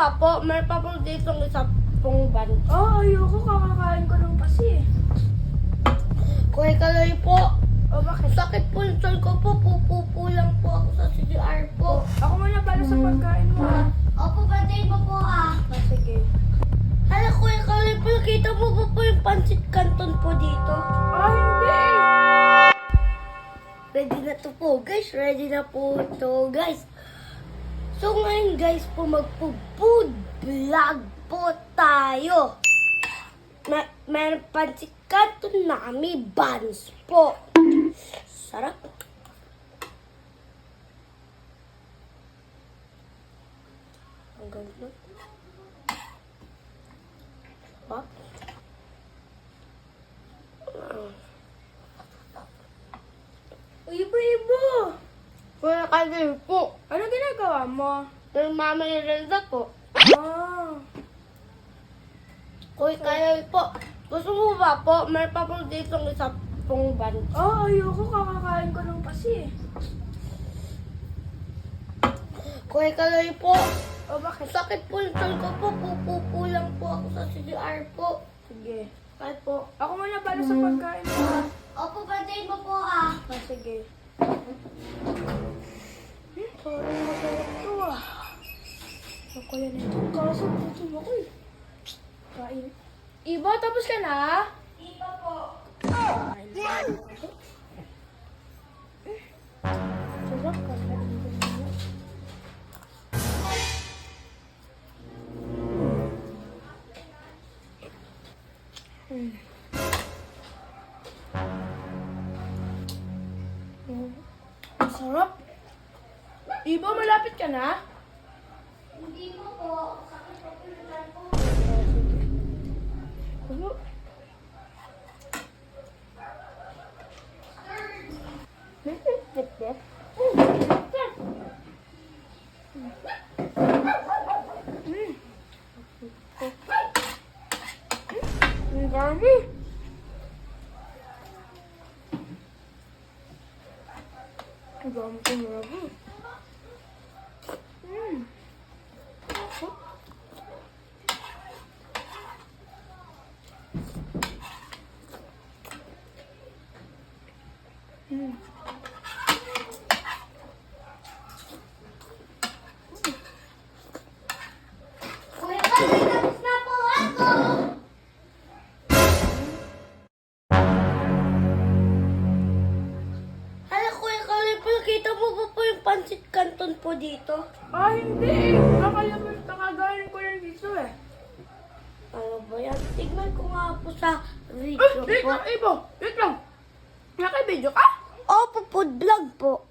ba po? May pa po dito ng isa pong ban. Ayoko. Kakakain ko lang kasi. Kuya Kaloy po. Bakit? Sakit po yung tiyan ko po. Pupupo lang po ako sa CDR po. Ako muna para sa pagkain mo. Opo, bantayin mo po Sige. Hala, Kuya Kaloy po. Nakita mo po yung pancit canton po dito? Hindi. Ready na to po, guys. Ready na po to, guys. So, ngayon, guys, po magpo-food vlog po tayo. Meron pancit canton na kami, buns po. Sarap. Ang ganda. Ha? Ibo. Kuya Kaloy po. Ano ginagawa mo? Yung mama ni Renza po. Kuya Kaloy po. Gusto mo ba po? May pa po dito ng isa pong ban. Ayoko. Kakakain ko lang kasi. Kuya Kaloy po. Bakit? Sakit po yung tiyan ko po. Pupupo lang po ako sa CDR po. Sige. Kahit po. Ako muna para sa pagkain mo. Opo, bantayin mo po Sige. Parang masarap to Ako yan ito. Kaso gutom ako eh. Kain. Ibo, tapos ka na? Iba po. Sarap ka na. Sarap. Ibo, malapit ka na? Hindi po po. Sakit po yung tiyan ko. Ano? Ang dami. Ang dami ko marami. Kuya Kaloy, tapos na po ako. Hala, Kuya Kaloy po. Nakita mo po yung pancit canton po dito? Hindi. Nakagaling ko lang dito eh. Ano ba yan? Tignan ko nga po sa video Wait po. lang, Ibo. Wait lang. Naka-video ka? Opo, food vlog po.